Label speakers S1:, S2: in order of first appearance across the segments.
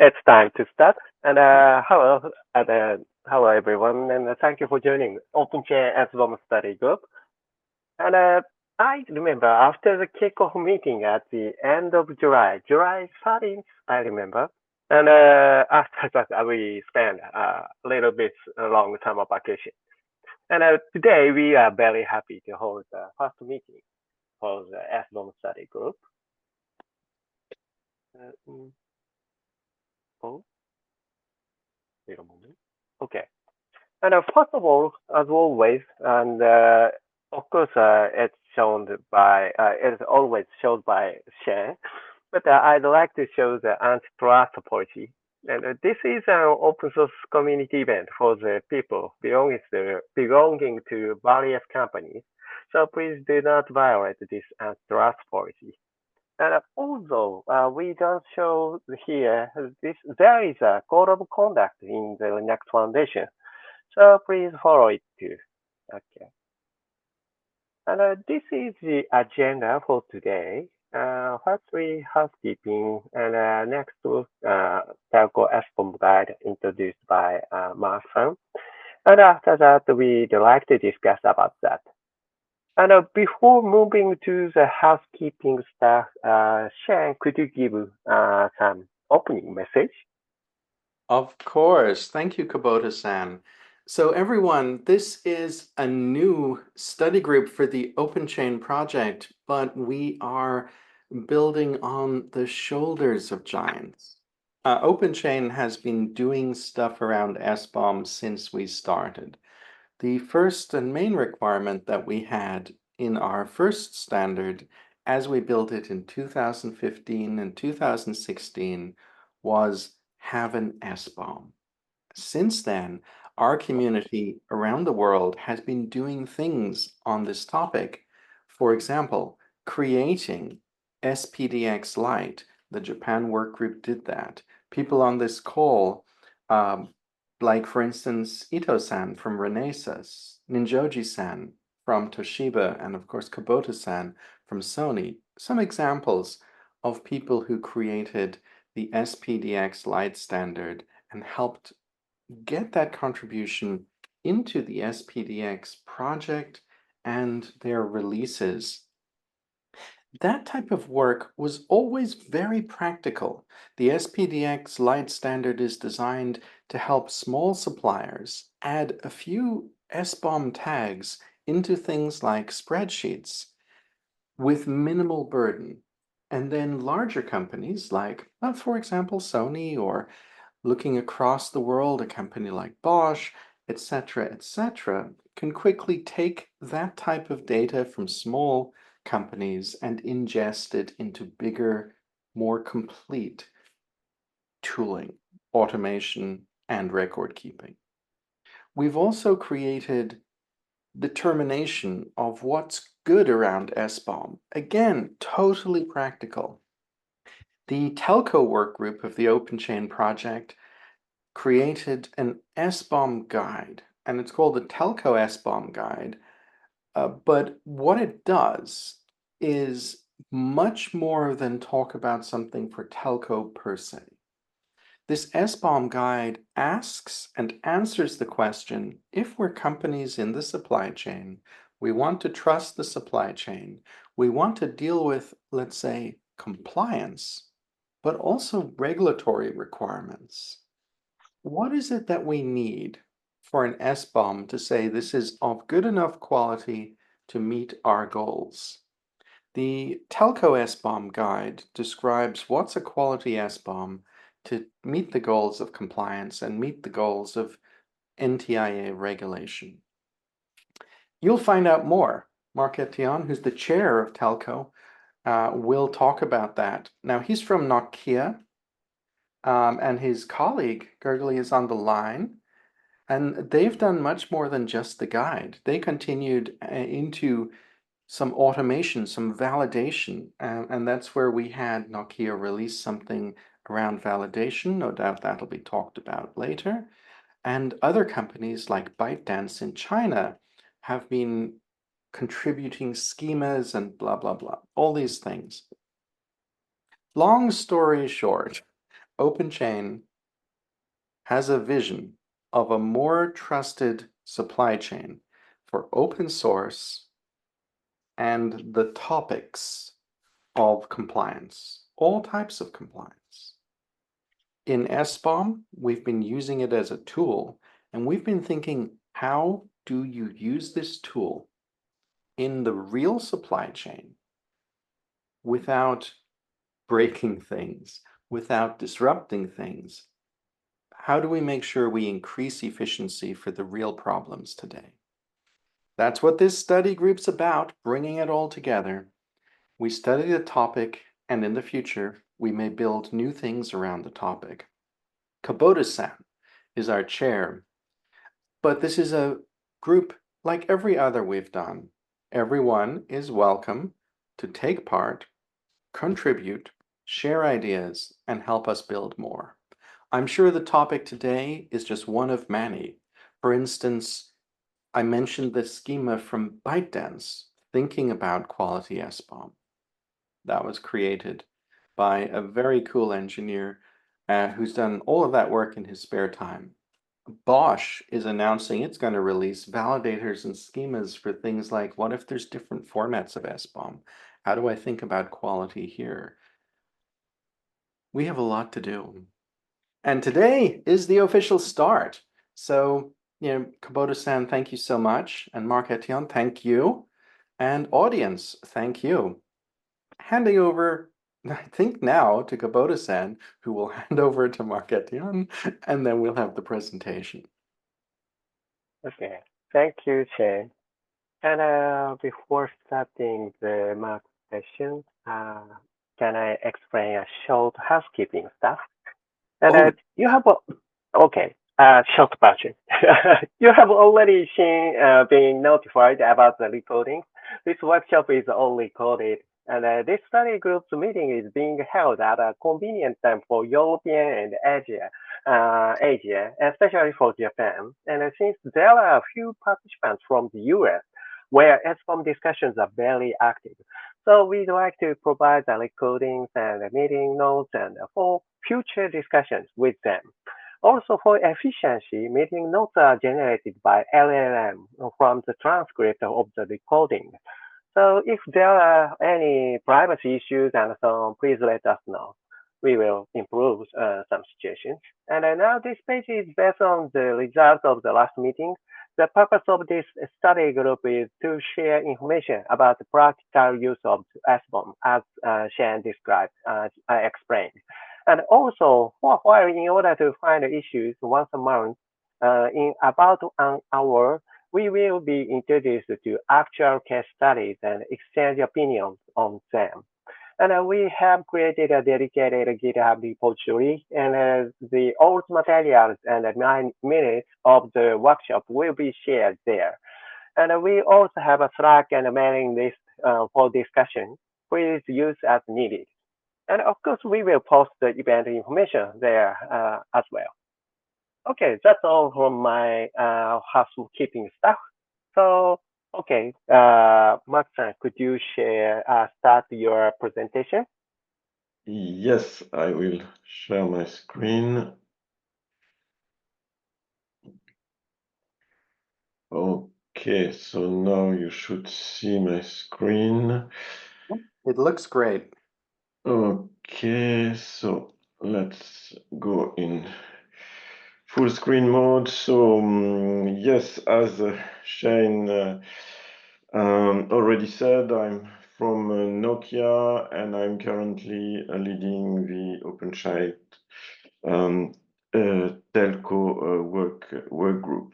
S1: It's time to start. And hello everyone, and thank you for joining OpenChain SBOM study group. And I remember after the kickoff meeting at the end of July 13th, I remember. And after that, we spent a little bit a long summer vacation. And today we are very happy to hold the first meeting for the SBOM study group. Uh, mm, oh, wait a moment. Okay. And first of all, as always, and of course, it's always shown by Shane, but I'd like to show the antitrust policy. And this is an open source community event for the people belonging to various companies. So please do not violate this antitrust policy. And although we don't show here, there is a code of conduct in the Linux Foundation. So please follow it too. Okay. And this is the agenda for today. Firstly, housekeeping, and next Telco SBOM guide introduced by Marson. And after that, we'd like to discuss about that. And before moving to the housekeeping stuff, Shane, could you give some opening message?
S2: Of course. Thank you, Kubota-san. So everyone, this is a new study group for the OpenChain project, but we are building on the shoulders of giants. OpenChain has been doing stuff around SBOM since we started. The first and main requirement that we had in our first standard, as we built it in 2015 and 2016, was have an SBOM. Since then, our community around the world has been doing things on this topic. For example, creating SPDX Lite. The Japan workgroup did that. People on this call, like for instance, Ito-san from Renesas, Ninjoji-san from Toshiba, and of course Kubota-san from Sony. Some examples of people who created the SPDX Lite standard and helped get that contribution into the SPDX project and their releases. That type of work was always very practical. The SPDX Lite standard is designed to help small suppliers add a few SBOM tags into things like spreadsheets with minimal burden. And then larger companies like, for example, Sony, or looking across the world, a company like Bosch, etc., can quickly take that type of data from small companies and ingest it into bigger, more complete tooling, automation, and record keeping. We've also created determination of what's good around SBOM. Again, totally practical. The telco workgroup of the OpenChain project created an SBOM guide, and it's called the Telco SBOM guide. But what it does is much more than talk about something for telco per se. This SBOM guide asks and answers the question, if we're companies in the supply chain, we want to trust the supply chain, we want to deal with, let's say, compliance, but also regulatory requirements. What is it that we need for an SBOM to say this is of good enough quality to meet our goals? The Telco SBOM guide describes what's a quality SBOM to meet the goals of compliance and meet the goals of NTIA regulation. You'll find out more. Mark Etienne, who's the chair of Telco, will talk about that. Now, he's from Nokia, and his colleague, Gergely, is on the line. And they've done much more than just the guide. They continued into some automation, some validation, and that's where we had Nokia release something around validation. No doubt that'll be talked about later. And other companies like ByteDance in China have been contributing schemas and blah, blah, blah, all these things. Long story short, OpenChain has a vision of a more trusted supply chain for open source and the topics of compliance, all types of compliance. In SBOM, we've been using it as a tool, and we've been thinking, how do you use this tool in the real supply chain without breaking things, without disrupting things? How do we make sure we increase efficiency for the real problems today? That's what this study group's about, bringing it all together. We study the topic, and in the future, we may build new things around the topic. Kubota-san is our chair, but this is a group like every other we've done. Everyone is welcome to take part, contribute, share ideas, and help us build more. I'm sure the topic today is just one of many. For instance, I mentioned the schema from ByteDance, thinking about quality SBOM. That was created by a very cool engineer who's done all of that work in his spare time. Bosch is announcing it's going to release validators and schemas for things like, what if there's different formats of SBOM? How do I think about quality here? We have a lot to do. And today is the official start. So, Kubota-san, thank you so much. And Mark Etienne, thank you. And audience, thank you. Handing over, I think now, to Kubota-san, who will hand over to Mark Etienne, and then we'll have the presentation.
S1: Okay, thank you, Shane. And before starting the mark session, can I explain a short housekeeping stuff? And
S2: Oh,
S1: you have okay, short version. You have already seen being notified about the recording. This workshop is all recorded, and this study group's meeting is being held at a convenient time for European and Asia, especially for Japan. And since there are a few participants from the US, where SCOM discussions are very active, so we'd like to provide the recordings and the meeting notes and for future discussions with them. Also, for efficiency, meeting notes are generated by LLM from the transcript of the recording. So if there are any privacy issues and so on, please let us know. We will improve some situations. And now this page is based on the results of the last meeting. The purpose of this study group is to share information about the practical use of SBOM, as Shane described, as I explained. And also, for a while, in order to find issues once a month, in about an hour, we will be introduced to actual case studies and exchange opinions on them. And we have created a dedicated GitHub repository, and the old materials and the 9 minutes of the workshop will be shared there. And we also have a Slack and a mailing list for discussion. Please use as needed. And of course, we will post the event information there as well. Okay, that's all from my housekeeping stuff. So, okay, Max-san, could you start your presentation?
S3: Yes, I will share my screen. Okay, so now you should see my screen.
S2: it looks great.
S3: Okay, so let's go in full screen mode. So yes, as Shane already said, I'm from Nokia, and I'm currently leading the OpenChain telco work group.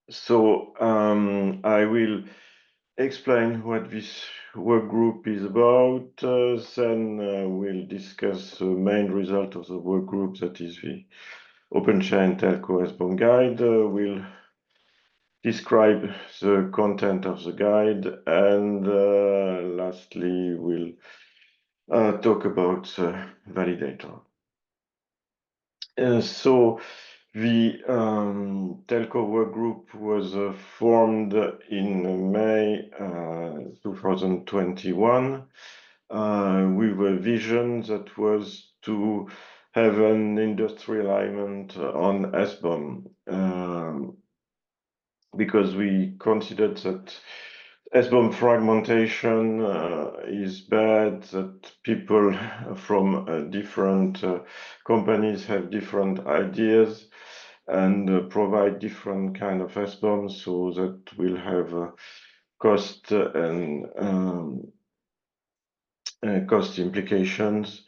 S3: So I will explain what this work group is about. Then we'll discuss the main result of the work group, that is the OpenChain Telco SBOM guide. We'll describe the content of the guide, and lastly, we'll talk about the validator. So the telco work group was formed in May 2021 with a vision that was to have an industry alignment on SBOM, because we considered that SBOM fragmentation is bad, that people from different companies have different ideas and provide different kind of SBOM, so that will have cost and cost implications.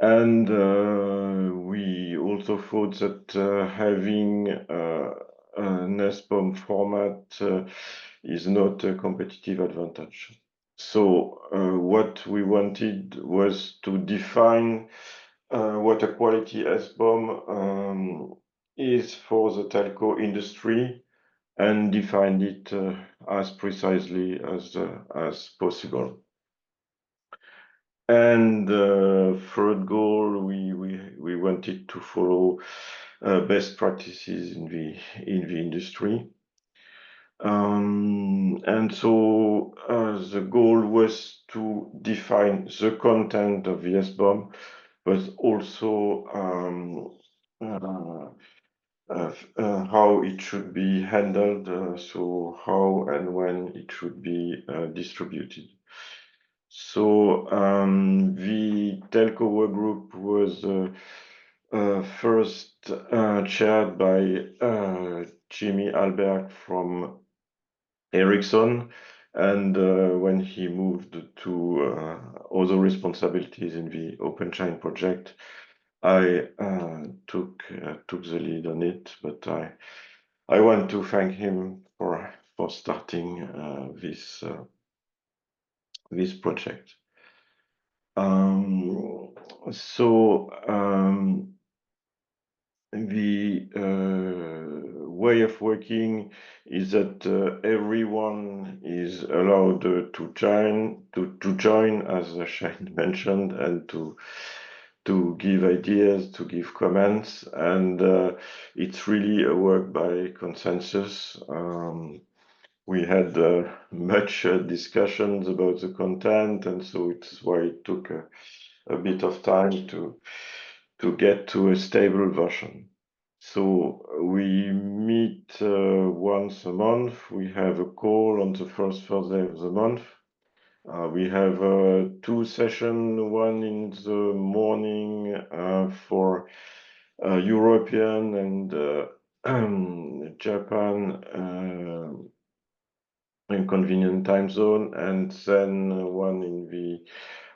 S3: And we also thought that having an SBOM format is not a competitive advantage. So what we wanted was to define what a quality SBOM is for the telco industry and define it as precisely as possible. And third goal, we wanted to follow best practices in the industry. And so the goal was to define the content of the SBOM, but also how it should be handled, so how and when it should be distributed. So the telco work group was first chaired by Jimmy Alberg from Ericsson, and when he moved to other responsibilities in the OpenChain project, I took the lead on it. But I want to thank him for starting this project. The way of working is that everyone is allowed to join, as Shane mentioned, and to give ideas, to give comments, and it's really a work by consensus. We had much discussions about the content, and so it's why it took a bit of time to get to a stable version. So we meet once a month. We have a call on the first Thursday of the month. We have two sessions, one in the morning for European and Japan inconvenient time zone, and then one in the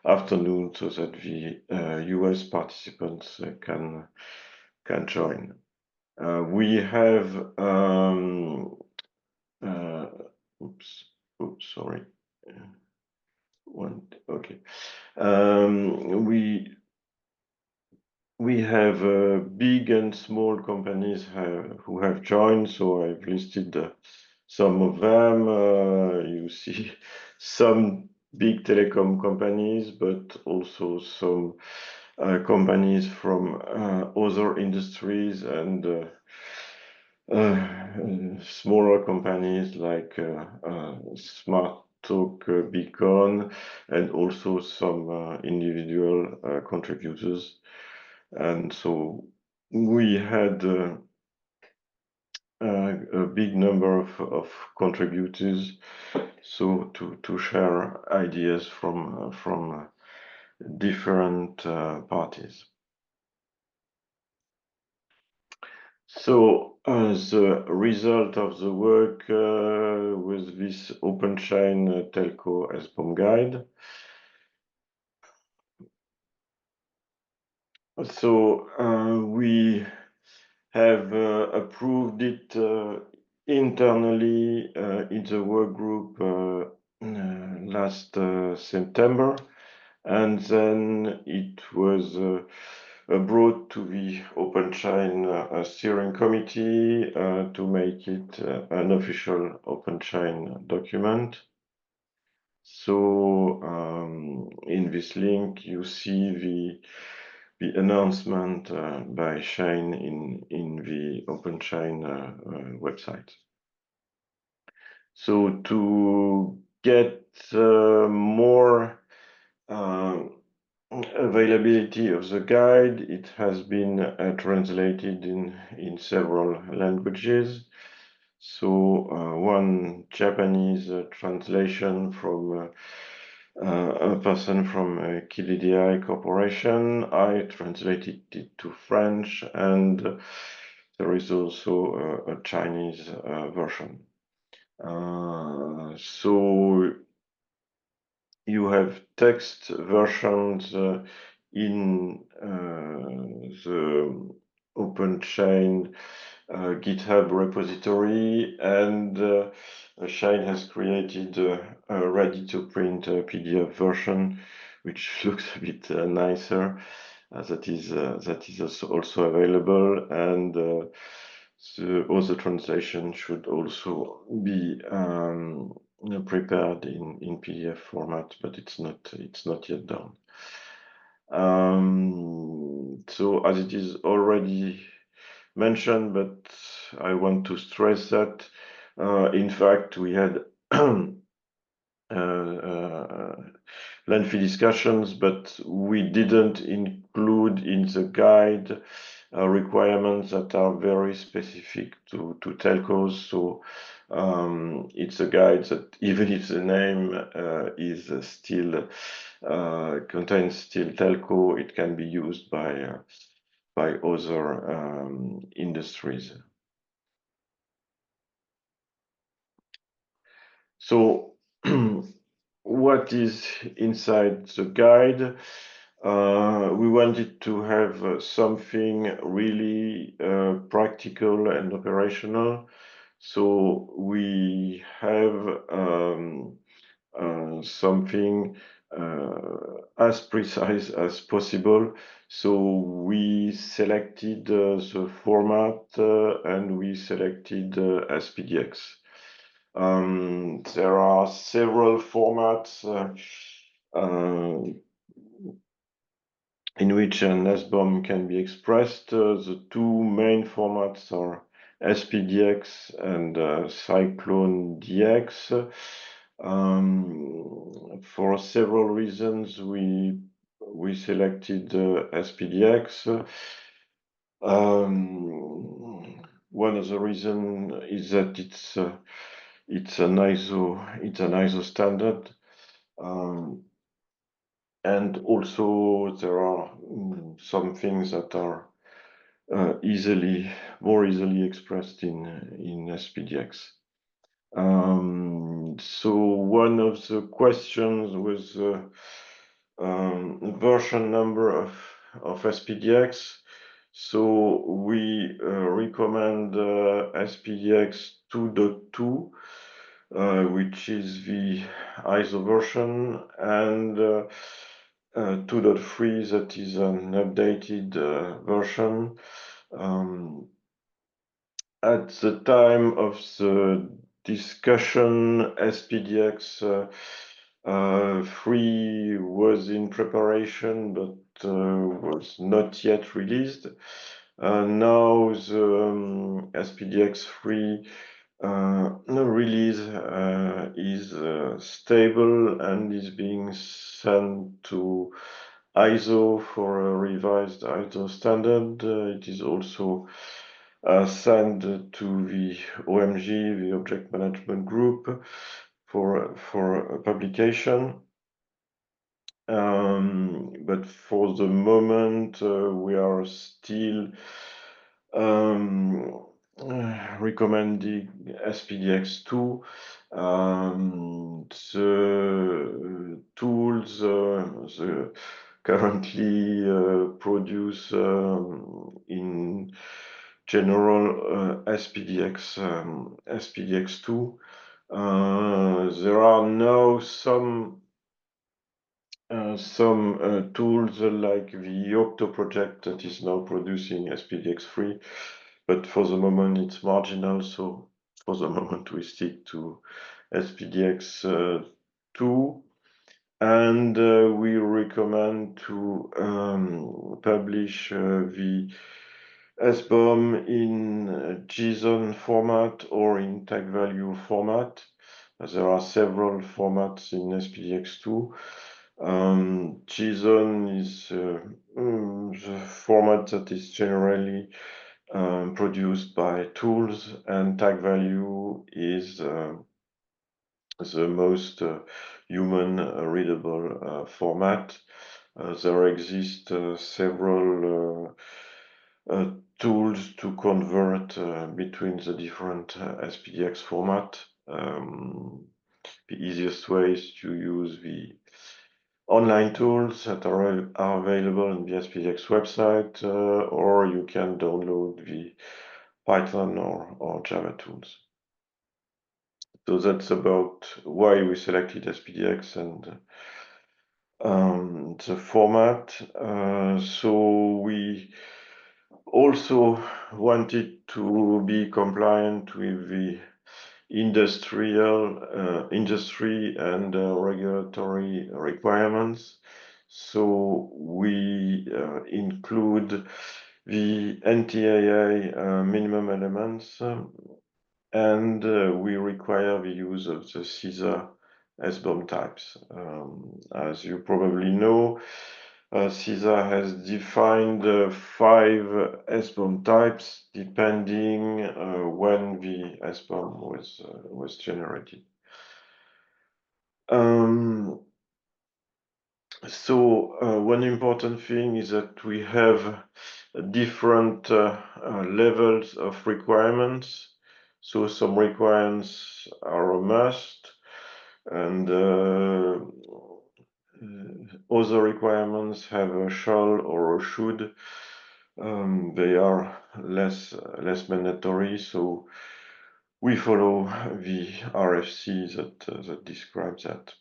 S3: afternoon, so that the US participants can join. We have sorry. Okay. We have big and small companies who have joined, so I've listed some of them. You see some big telecom companies, but also some companies from other industries and smaller companies like Smart Talk Beacon, and also some individual contributors. And so we had a big number of contributors, so to share ideas from different parties. So as a result of the work with this OpenChain Telco SBOM guide, so we have approved it internally in the work group last September, and then it was brought to the OpenChain steering committee to make it an official OpenChain document. So in this link, you see the announcement by Shane in the OpenChain website. So to get more availability of the guide. It has been translated in several languages. So one Japanese translation from a person from KDDI Corporation. I translated it to French, and there is also a Chinese version. So you have text versions in the OpenChain GitHub repository, and Shine has created a ready-to-print PDF version, which looks a bit nicer. That is also available, and the other translation should also be prepared in PDF format, but it's not yet done. So as it is already mentioned, but I want to stress that in fact we had lengthy discussions, but we didn't include in the guide requirements that are very specific to telcos. So it's a guide that, even if the name is still contains still telco, it can be used by other industries. So what is inside the guide? We wanted to have something really practical and operational. So we have something as precise as possible. So we selected the format and we selected SPDX. There are several formats in which an SBOM can be expressed. The two main formats are SPDX and Cyclone DX. For several reasons, we selected SPDX. One of the reasons is that it's an ISO standard, and also there are some things that are more easily expressed in SPDX. So one of the questions was version number of SPDX. So we recommend SPDX 2.2, which is the ISO version, and 2.3, that is an updated version. At the time of the discussion, SPDX 3 was in preparation, but was not yet released. Now the SPDX 3 release is stable and is being sent to ISO for a revised ISO standard. It is also sent to the OMG, the Object Management Group, for publication. But for the moment, we are still recommending SPDX 2. The tools currently produce in general SPDX 2. There are now some tools like the Octo project that is now producing SPDX 3, but for the moment it's marginal, so for the moment we stick to SPDX 2, and we recommend to publish the SBOM in JSON format or in tag value format. There are several formats in SPDX 2. JSON is the format that is generally produced by tools, and tag value is the most human readable format. There exist several tools to convert between the different SPDX format. The easiest way is to use the online tools that are available on the SPDX website, or you can download the Python or Java tools. So that's about why we selected SPDX and the format. So we also wanted to be compliant with the industry and regulatory requirements. So we include the NTAA minimum elements, and we require the use of the CISA SBOM types. As you probably know, CISA has defined 5 SBOM types depending when the SBOM was generated. So one important thing is that we have different levels of requirements. So some requirements are a must, and other requirements have a shall or a should. They are less mandatory, so we follow the RFC that describes that.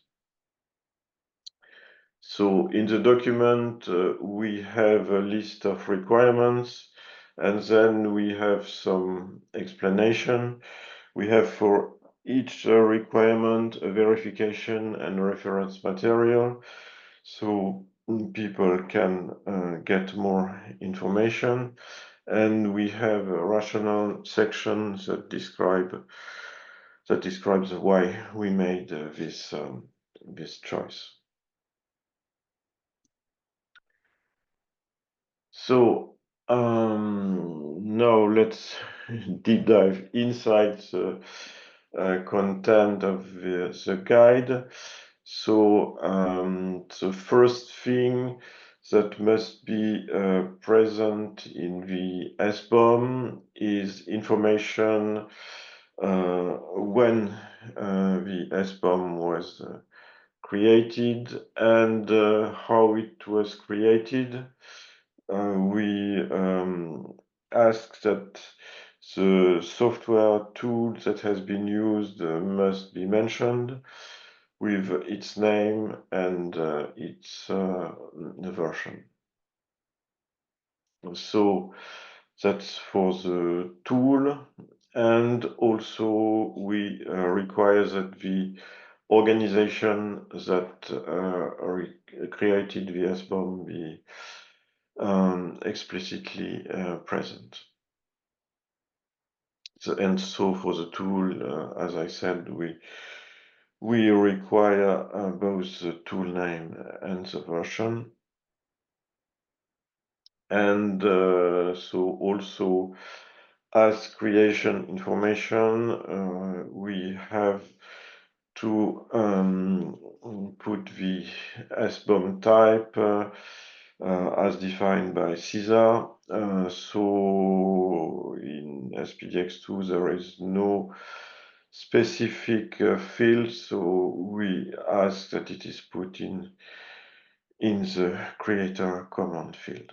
S3: So in the document, we have a list of requirements, and then we have some explanation. We have for each requirement a verification and reference material, so people can get more information. And we have a rationale section that describes why we made this choice. So now let's deep dive inside the content of the guide. So the first thing that must be present in the SBOM is information when the SBOM was created and how it was created. We ask that the software tool that has been used must be mentioned with its name and its version. So that's for the tool, and also we require that the organization that created the SBOM be explicitly present. And so for the tool, as I said, we require both the tool name and the version. And so also as creation information, we have to put the SBOM type as defined by CISA. So in SPDX2 there is no specific field, so we ask that it is put in the creator command field.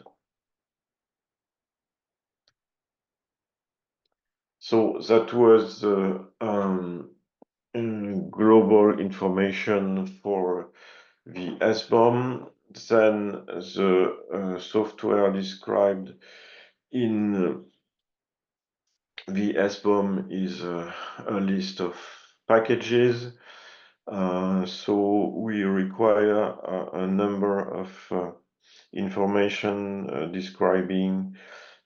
S3: So that was the global information for the SBOM. Then the software described in the SBOM is a list of packages. So we require a number of information describing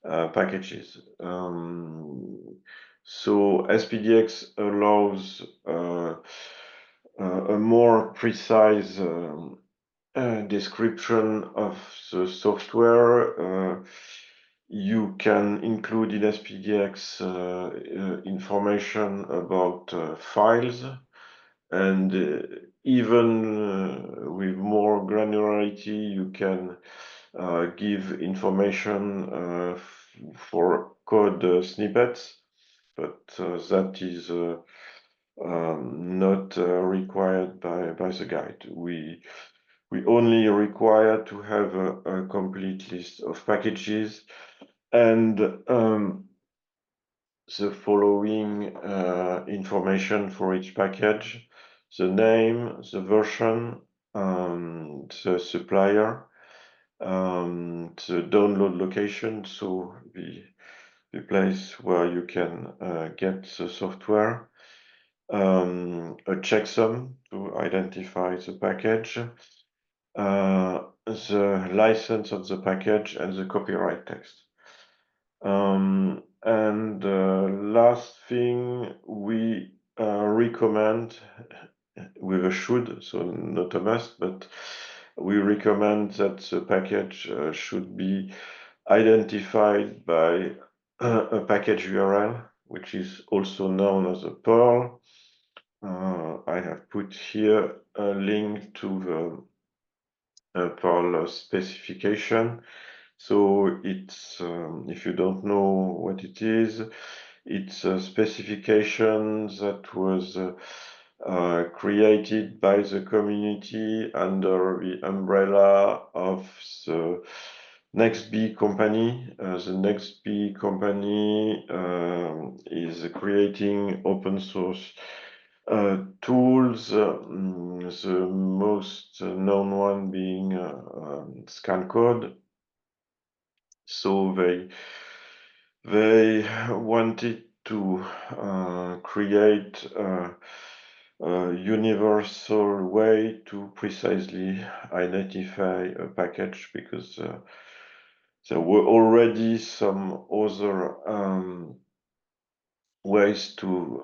S3: packages. So SPDX allows a more precise description of the software. You can include in SPDX information about files, and even with more granularity, you can give information for code snippets, but that is not required by the guide. We only require to have a complete list of packages and the following information for each package: the name, the version, the supplier, the download location, so the place where you can get the software, a checksum to identify the package, the license of the package, and the copyright text. And last thing, we recommend, with a should, so not a must, but we recommend that the package should be identified by a package URL, which is also known as a PURL. I have put here a link to the PURL specification. So it's, if you don't know what it is, it's a specification that was created by the community under the umbrella of the NextB company. The NextB company is creating open source tools, the most known one being ScanCode. So they wanted to create a universal way to precisely identify a package, because there were already some other ways to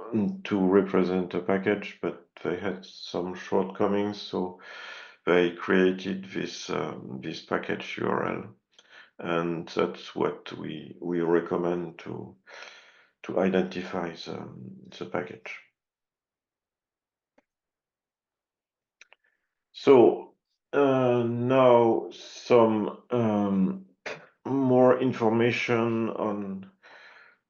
S3: represent a package, but they had some shortcomings, so they created this this package URL, and that's what we recommend to identify the package. So now some more information on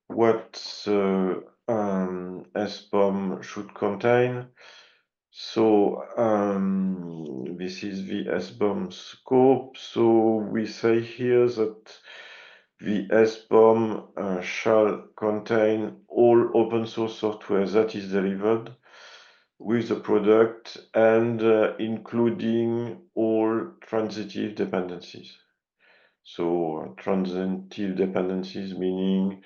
S3: what the SBOM should contain. So this is the SBOM scope. So we say here that the SBOM shall contain all open source software that is delivered with the product, and including all transitive dependencies. So transitive dependencies meaning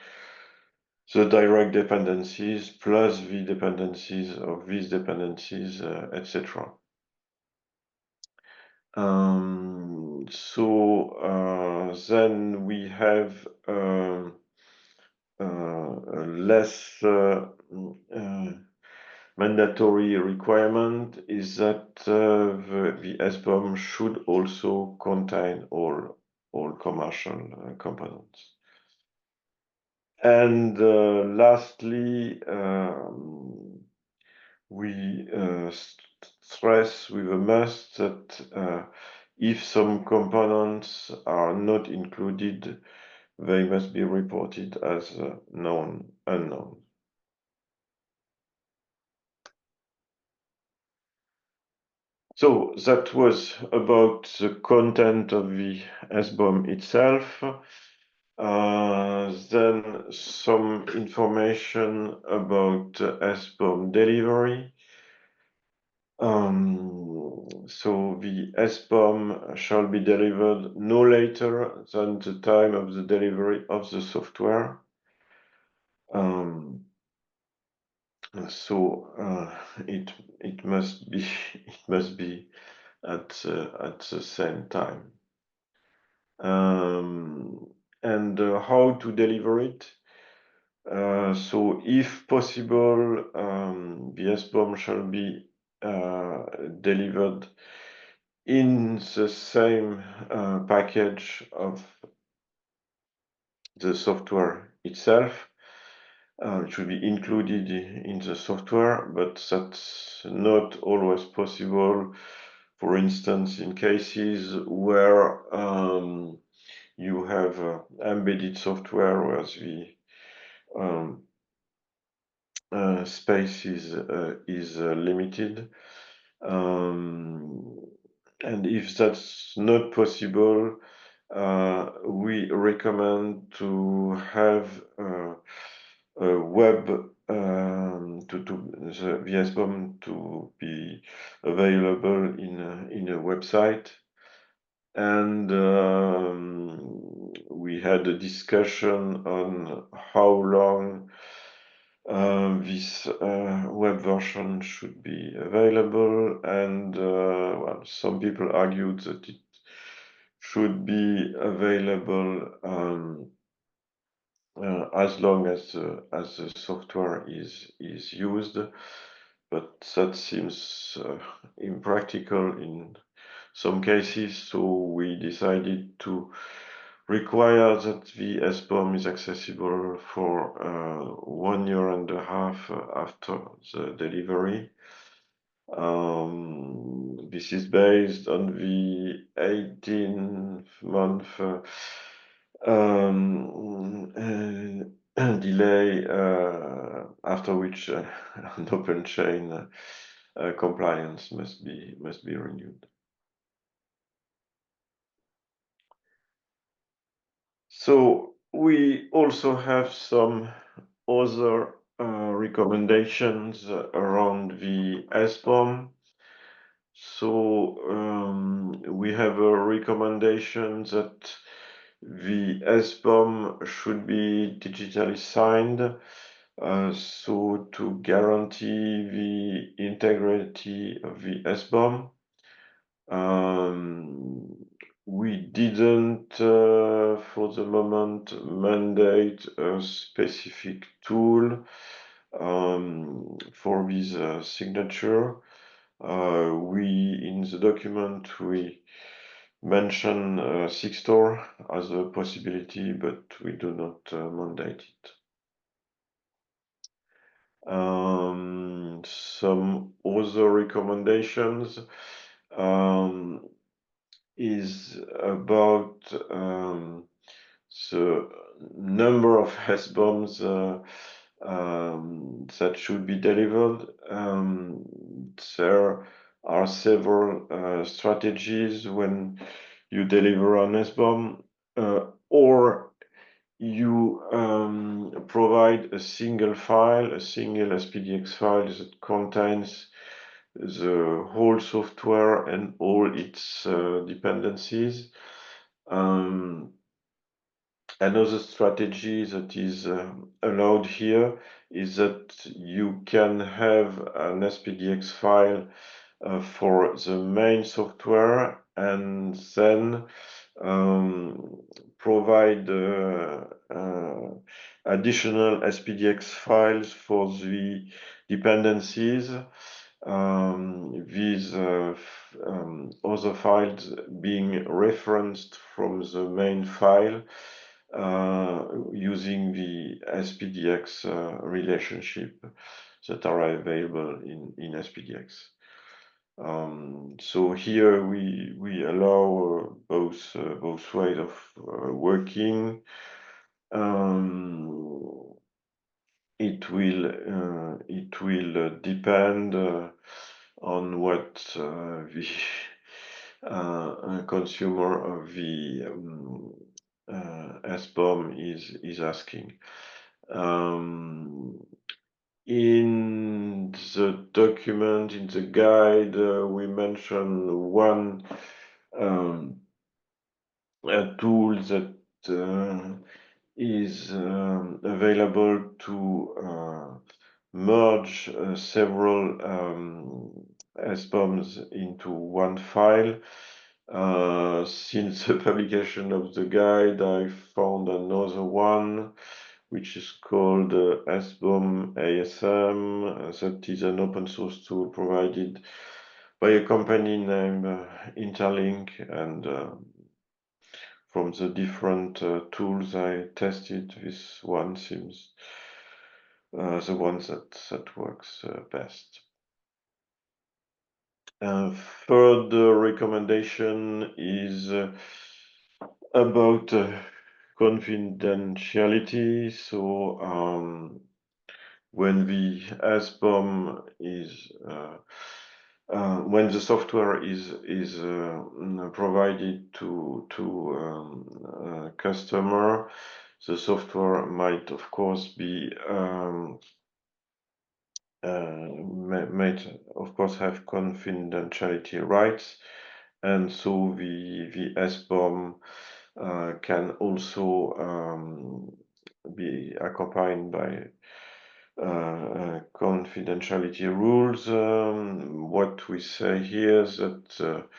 S3: the direct dependencies plus the dependencies of these dependencies, etc. Then we have a less mandatory requirement is that the SBOM should also contain all commercial components. And lastly, we stress with a must that if some components are not included, they must be reported as unknown. So that was about the content of the SBOM itself. Then some information about SBOM delivery. So the SBOM shall be delivered no later than the time of the delivery of the software. It must be at the same time. And how to deliver it? So if possible, the SBOM shall be delivered in the same package of the software itself. It should be included in the software, but that's not always possible. For instance, in cases where you have embedded software where the space is limited. And if that's not possible, we recommend to have a web to the SBOM to be available in a website. And we had a discussion on how long this web version should be available, and well, some people argued that it should be available as long as the software is used, but that seems impractical in some cases, so we decided to require that the SBOM is accessible for 1 year and a half after the delivery. This is based on the 18-month delay after which an OpenChain compliance must be renewed. So we also have some other recommendations around the SBOM. So we have a recommendation that the SBOM should be digitally signed, so to guarantee the integrity of the SBOM. We didn't, for the moment, mandate a specific tool for this signature. In the document, we mention Sigstore as a possibility, but we do not mandate it. Some other recommendations is about the number of SBOMs that should be delivered. There are several strategies when you deliver an SBOM, or you provide a single file, a single SPDX file that contains the whole software and all its dependencies. Another strategy that is allowed here is that you can have an SPDX file for the main software and then provide additional SPDX files for the dependencies. These other files being referenced from the main file using the SPDX relationship that are available in SPDX. So here we allow both ways of working. It will depend on what the consumer of the SBOM is asking. In the document, in the guide, we mention one a tool that is available to merge several SBOMs into one file. Since the publication of the guide, I found another one which is called SBOM ASM. That is an open source tool provided by a company named Interlink, and from the different tools I tested, this one seems the one that works best. Third recommendation is about confidentiality. So when the SBOM is when the software is provided to customer, the software might of course be might of course have confidentiality rights, and so the SBOM can also be accompanied by confidentiality rules. What we say here is that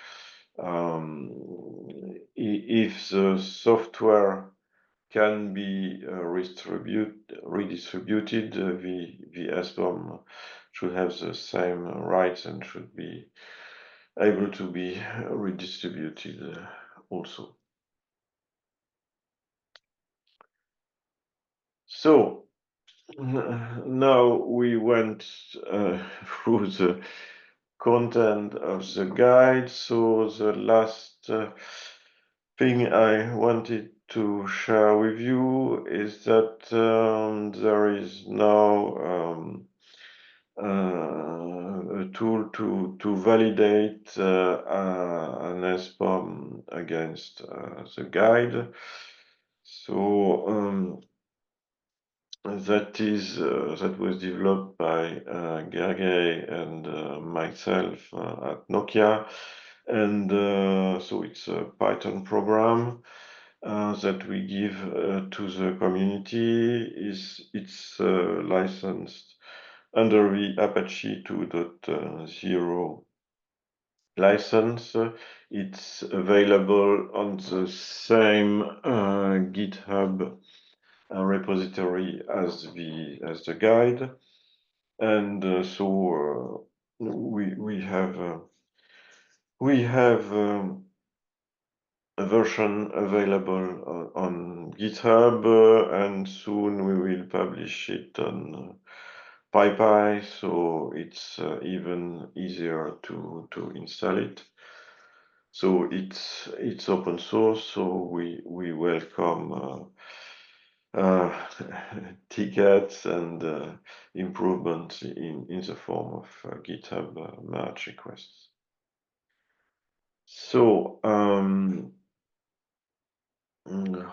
S3: if the software can be redistributed, the SBOM should have the same rights and should be able to be redistributed also. So now we went through the content of the guide. So the last thing I wanted to share with you is that there is now a tool to validate an SBOM against the guide. So that was developed by Gergely and myself at Nokia, and so it's a Python program that we give to the community. It's licensed under the Apache 2.0 license. It's available on the same GitHub repository as the guide, and so we have a version available on GitHub, and soon we will publish it on PyPy, so it's even easier to install it. So it's open source, so we welcome tickets and improvements in the form of GitHub merge requests. So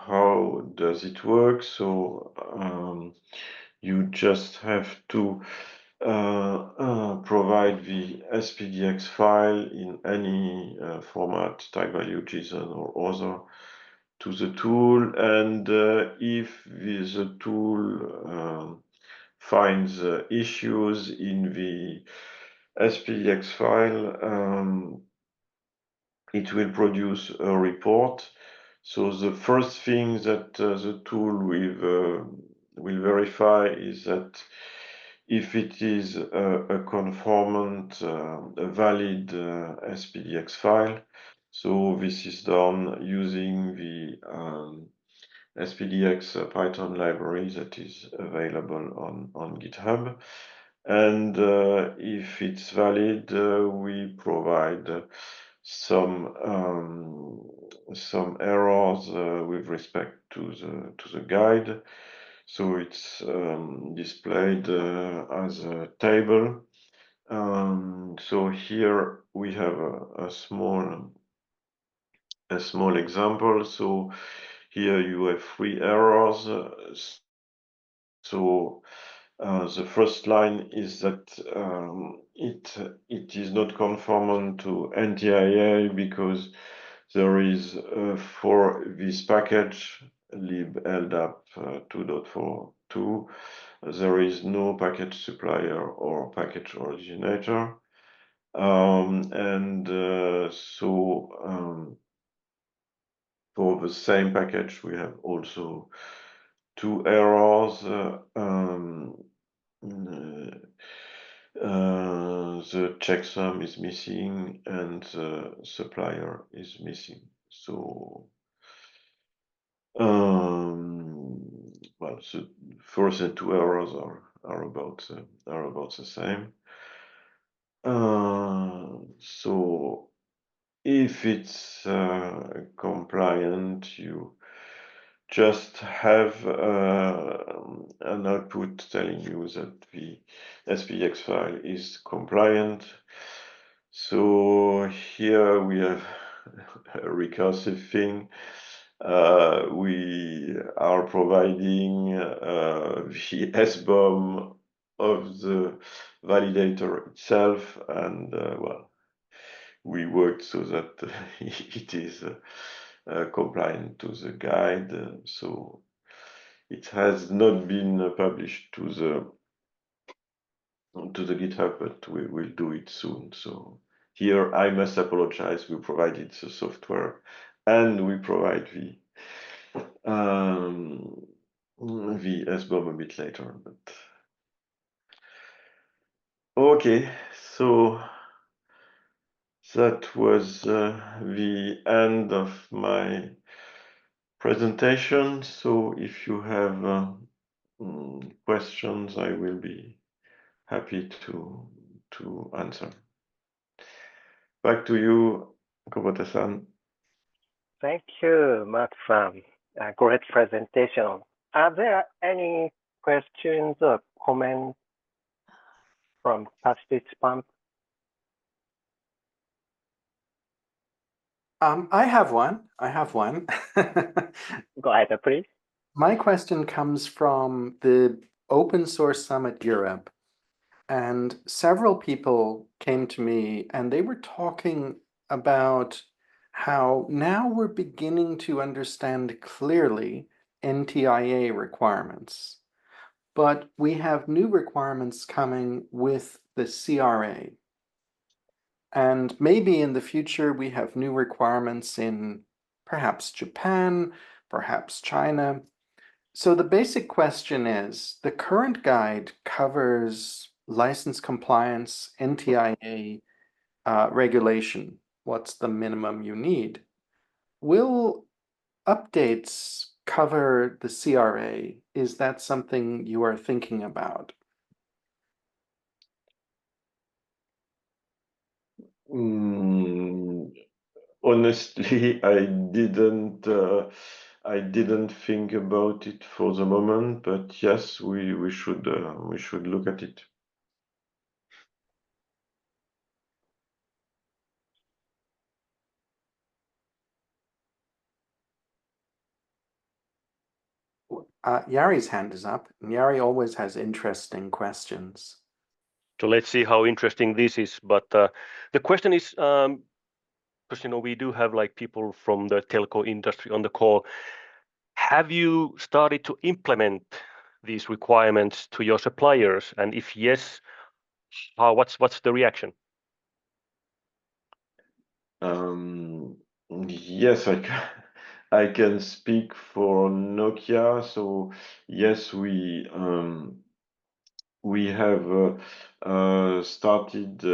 S3: how does it work? So you just have to provide the SPDX file in any format, type value, JSON or other, to the tool, and if the tool finds issues in the SPDX file, it will produce a report. So the first thing that the tool will verify is that if it is a conformant, a valid SPDX file. So this is done using the SPDX Python library that is available on GitHub. And if it's valid, we provide some errors with respect to the guide. So it's displayed as a table. So here we have a small example. So here you have 3 errors. So the first line is that it is not conformant to NTIA because there is for this package lib LDAP 2.4.2 there is no package supplier or package originator, and so for the same package we have also 2 errors. the checksum is missing and the supplier is missing. So, well, the first and two errors are about the same. So if it's compliant, you just have an output telling you that the SPX file is compliant. So here we have a recursive thing. We are providing the SBOM of the validator itself, and well, we worked so that it is compliant to the guide. So it has not been published to the GitHub, but we will do it soon. So here I must apologize. We provided the software and we provide the SBOM a bit later. But okay, so that was the end of my presentation. So if you have questions, I will be happy to answer. Back to you, Kubota-san.
S1: Thank you, Matt-san. A great presentation. Are there any questions or comments from participants?
S2: I have one.
S1: Go ahead, please.
S2: My question comes from the Open Source Summit Europe, and several people came to me and they were talking about how now we're beginning to understand clearly NTIA requirements, but we have new requirements coming with the CRA. And maybe in the future we have new requirements in perhaps Japan, perhaps China. So the basic question is, the current guide covers license compliance, NTIA regulation. What's the minimum you need? Will updates cover the CRA? Is that something you are thinking about?
S3: Honestly, I didn't think about it for the moment, but yes, we should look at it.
S2: Yari's hand is up, and Yari always has interesting questions.
S4: So let's see how interesting this is. But the question is, because we do have like people from the telco industry on the call. Have you started to implement these requirements to your suppliers? And if yes, what's the reaction?
S3: Yes, I can speak for Nokia. So yes, we have started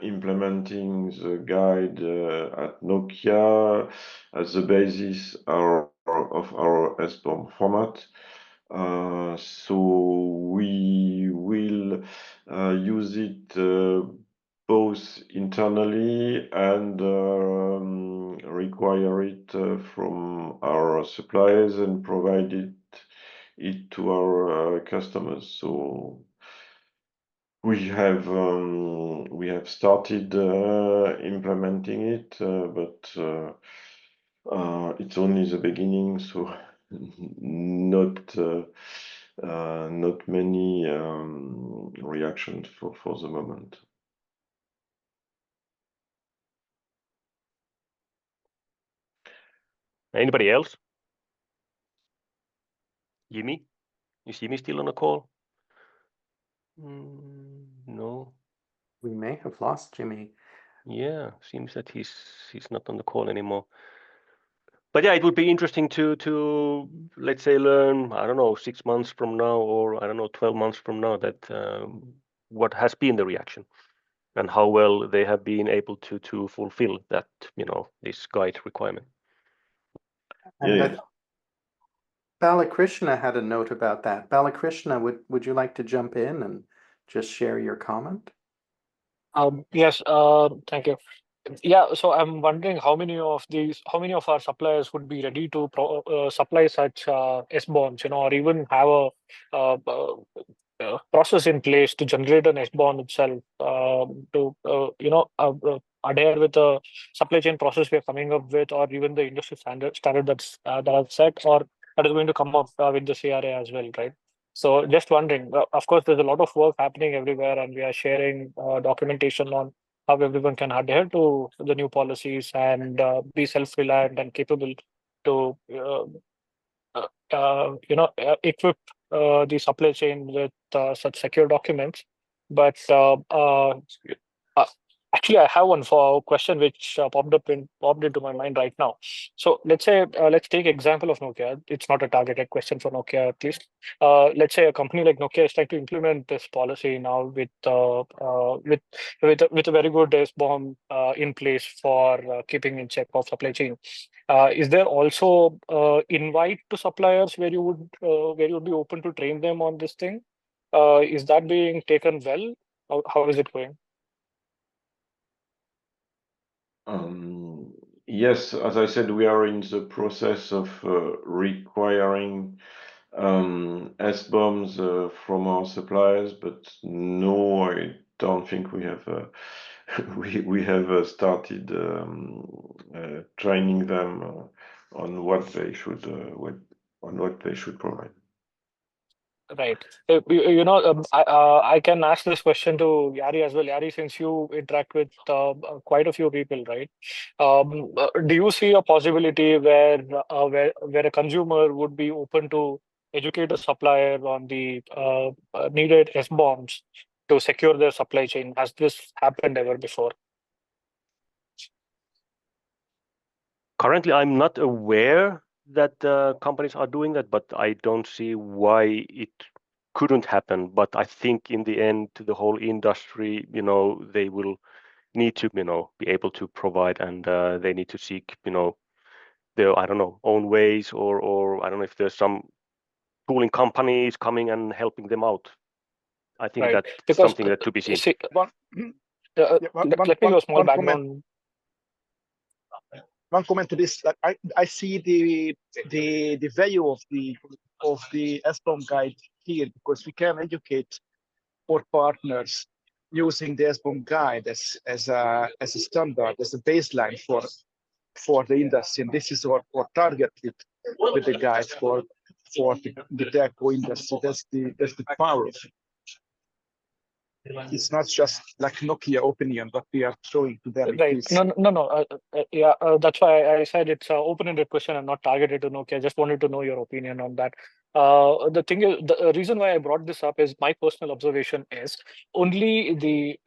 S3: implementing the guide at Nokia as the basis of our SBOM format. So we will use it both internally and require it from our suppliers and provide it to our customers. So we have started implementing it, but it's only the beginning, so not many reactions for the moment.
S4: Anybody else? Jimmy? Is Jimmy still on the call? No.
S2: We may have lost Jimmy.
S4: Yeah, seems that he's not on the call anymore. But yeah, it would be interesting to let's say learn, I don't know, 6 months from now, or I don't know, 12 months from now, that what has been the reaction and how well they have been able to fulfill that, this guide requirement.
S2: And Balakrishna had a note about that. Balakrishna, would you like to jump in and just share your comment?
S5: Yes, thank you. Yeah, so I'm wondering how many of our suppliers would be ready to supply such SBOMs, or even have a process in place to generate an SBOM itself, to adhere with the supply chain process we're coming up with, or even the industry standard that's that are set, or that is going to come up with the CRA as well, right? So just wondering, of course, there's a lot of work happening everywhere, and we are sharing documentation on how everyone can adhere to the new policies and be self-reliant and capable to, equip the supply chain with such secure documents. But actually, I have one question which popped into my mind right now. So let's say let's take example of Nokia. It's not a targeted question for Nokia, at least. Let's say a company like Nokia is trying to implement this policy now with with a very good SBOM in place for keeping in check of supply chain. Is there also invite to suppliers where you would be open to train them on this thing? Is that being taken well? How is it going?
S3: Yes, as I said, we are in the process of requiring SBOMs from our suppliers, but no, I don't think we have we have started training them on what they should provide.
S5: Right. I can ask this question to Yari as well. Yari, since you interact with quite a few people, right? Do you see a possibility where a consumer would be open to educate a supplier on the needed SBOMs to secure their supply chain? Has this happened ever before?
S4: Currently, I'm not aware that companies are doing that, but I don't see why it couldn't happen. But I think in the end, the whole industry, they will need to, be able to provide, and they need to seek, their, I don't know, own ways, or I don't know if there's some tooling companies coming and helping them out. I think
S5: Right.
S4: that's
S5: Because
S4: something that to be seen.
S5: see,
S6: let
S5: me give a small
S6: one
S5: background.
S6: One comment to this: like I see the value of the SBOM guide here, because we can educate our partners using the SBOM guide as a standard, as a baseline for the industry, and this is our target with the guide for the telco industry. That's the power of it. It's not just like Nokia opinion, but we are throwing to them.
S5: Right. No. Yeah, that's why I said it's an open-ended question and not targeted to Nokia. I just wanted to know your opinion on that. The thing is, the reason why I brought this up is my personal observation is only the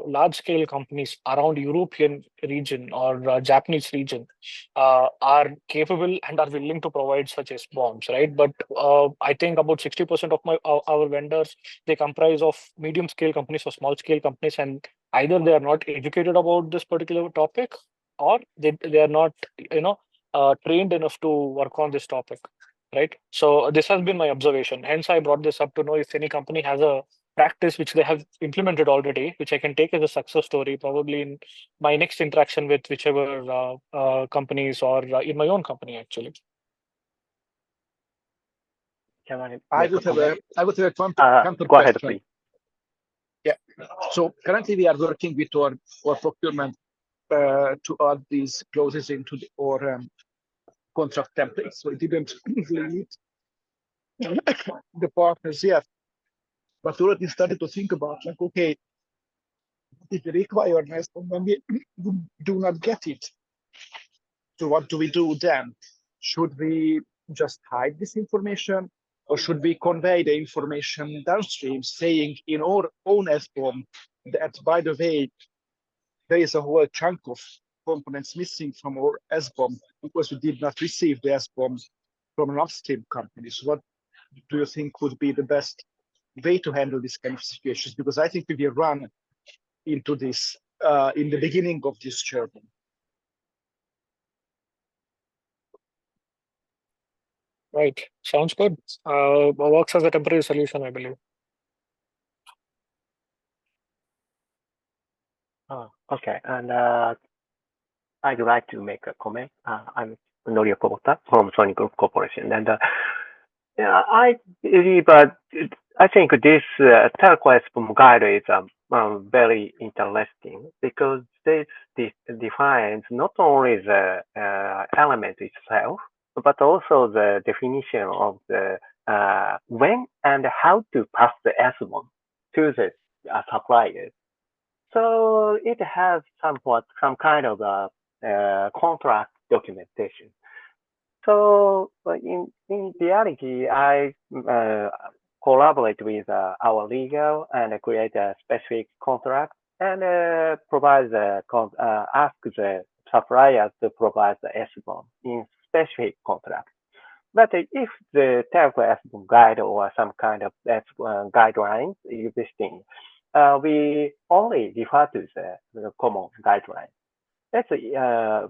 S5: large-scale companies around European region or Japanese region are capable and are willing to provide such as bombs, right? But I think about 60% of our vendors, they comprise of medium scale companies or small scale companies, and either they are not educated about this particular topic, or they are not trained enough to work on this topic, right? So this has been my observation, hence I brought this up to know if any company has a practice which they have implemented already, which I can take as a success story probably in my next interaction with whichever companies, or in my own company actually.
S1: Can
S6: I would have a counter
S1: go ahead,
S6: question.
S1: please.
S6: Yeah. So currently we are working with our procurement to add these clauses into our contract templates. So it didn't lead the partners yet, but already started to think about, like, okay, if the requirements, when we do not get it, so what do we do then? Should we just hide this information, or should we convey the information downstream, saying in our own SBOM that, by the way, there is a whole chunk of components missing from our SBOM because we did not receive the SBOM from an upstream company? So what do you think would be the best way to handle this kind of situations, because I think we will run into this in the beginning of this journey.
S5: Right. Sounds good. Works as a temporary solution, I believe.
S1: Okay, and I'd like to make a comment. I'm Norio Kubota from Sony Group Corporation, and yeah, I believe I think this telco SBOM guide is very interesting because this defines not only the element itself, but also the definition of the when and how to pass the SBOM to the suppliers. So it has somewhat some kind of a contract documentation. So in reality, I collaborate with our legal and create a specific contract and ask the suppliers to provide the SBOM in specific contract. But if the telco SBOM guide or some kind of guidelines existing, we only refer to the common guidelines. That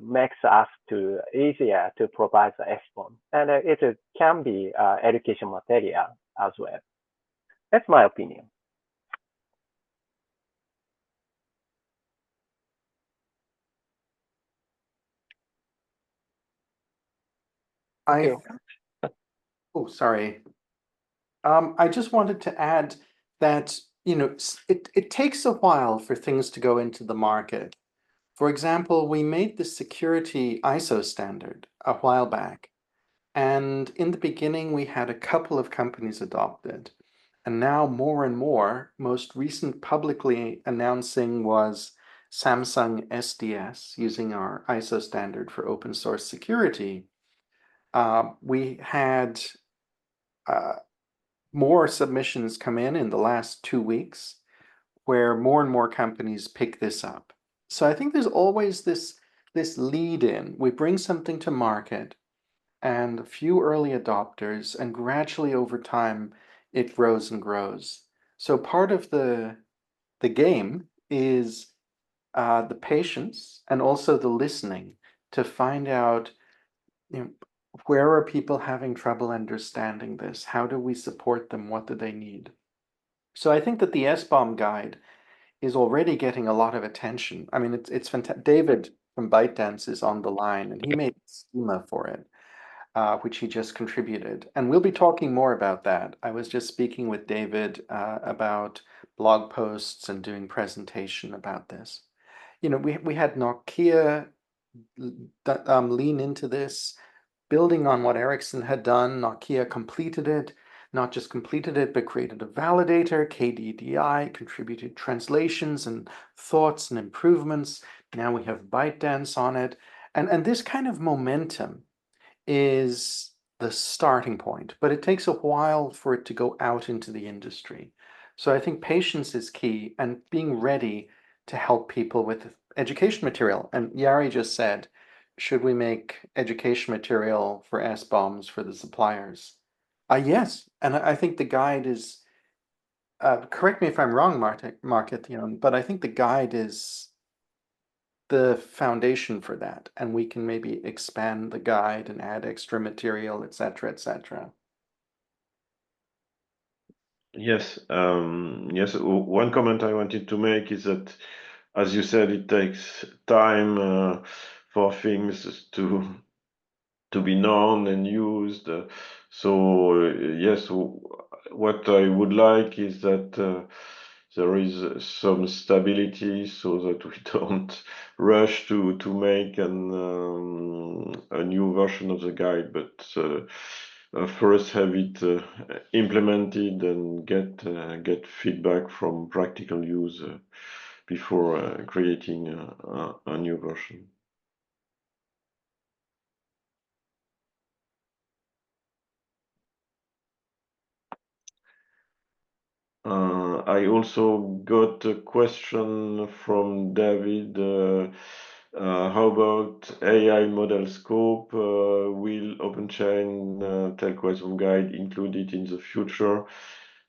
S1: makes us to easier to provide the SBOM, and it can be education material as well. That's my opinion.
S5: Thank you.
S2: Oh, sorry. I just wanted to add that, it takes a while for things to go into the market. For example, we made the security ISO standard a while back, and in the beginning we had a couple of companies adopt it, and now more and more. Most recent publicly announcing was Samsung SDS using our ISO standard for open source security. We had more submissions come in the last 2 weeks where more and more companies pick this up. So I think there's always this lead in. We bring something to market and a few early adopters, and gradually over time it grows and grows. So part of the game is the patience and also the listening to find out, where are people having trouble understanding this? How do we support them? What do they need? So I think that the SBOM guide is already getting a lot of attention. I mean, it's fantastic. David from ByteDance is on the line, and he made a schema for it, which he just contributed. And we'll be talking more about that. I was just speaking with David about blog posts and doing presentation about this. We had Nokia lean into this, building on what Ericsson had done. Nokia completed it, not just completed it, but created a validator. KDDI contributed translations and thoughts and improvements. Now we have ByteDance on it. And this kind of momentum is the starting point, but it takes a while for it to go out into the industry. So I think patience is key, and being ready to help people with education material. And Yari just said, should we make education material for SBOMs for the suppliers? Yes, and I think the guide is, correct me if I'm wrong, Market, but I think the guide is the foundation for that, and we can maybe expand the guide and add extra material, etc., etc.
S3: Yes, yes. One comment I wanted to make is that, as you said, it takes time for things to be known and used. So yes, what I would like is that there is some stability so that we don't rush to make a new version of the guide, but first have it implemented and get feedback from practical use before creating a new version. I also got a question from David. How about AI model scope? Will OpenChain Telco SBOM guide include it in the future?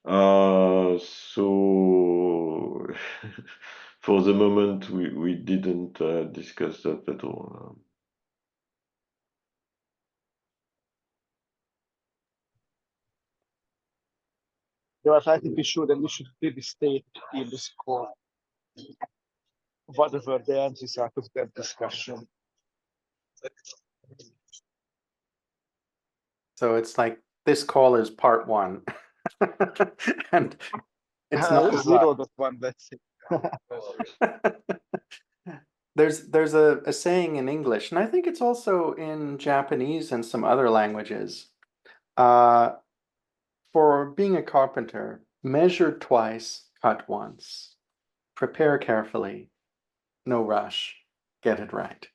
S3: So for the moment, we didn't discuss that at all.
S6: But I think we should clearly state in this call whatever the answers are to that discussion.
S2: So it's like this call is part 1. And it's not
S6: 0.1, let's say.
S2: There's a saying in English, and I think it's also in Japanese and some other languages. For being a carpenter, measure twice, cut once. Prepare carefully, no rush, get it right.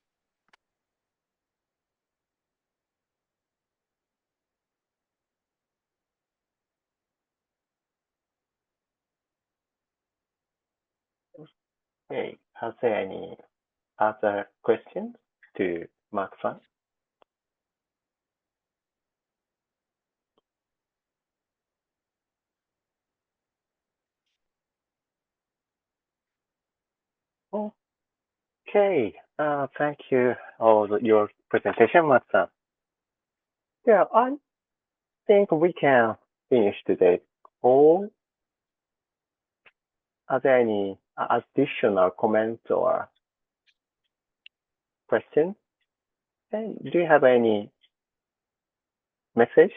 S1: Okay. Are there any other questions to Mark-san? Okay. Thank you for your presentation, Mark-san. Yeah, I think we can finish today's call. Are there any additional comments or questions? And do you have any message?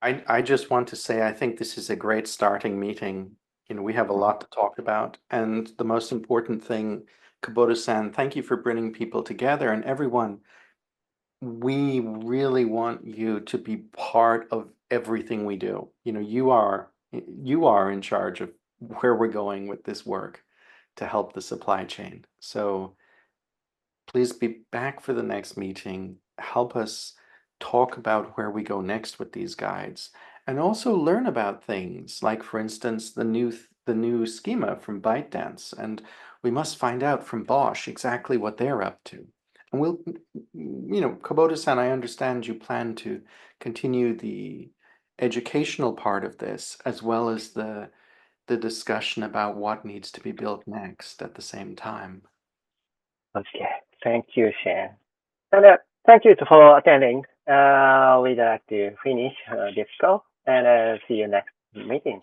S2: I just want to say I think this is a great starting meeting. We have a lot to talk about. And the most important thing, Kubota-san, thank you for bringing people together. And everyone, we really want you to be part of everything we do. You are in charge of where we're going with this work to help the supply chain. So please be back for the next meeting. Help us talk about where we go next with these guides, and also learn about things like, for instance, the new schema from ByteDance. And we must find out from Bosch exactly what they're up to. And we'll, Kubota-san, I understand you plan to continue the educational part of this as well as the discussion about what needs to be built next at the same time.
S1: Okay. Thank you, Shane. And thank you for attending. We'd like to finish this call and see you next meeting.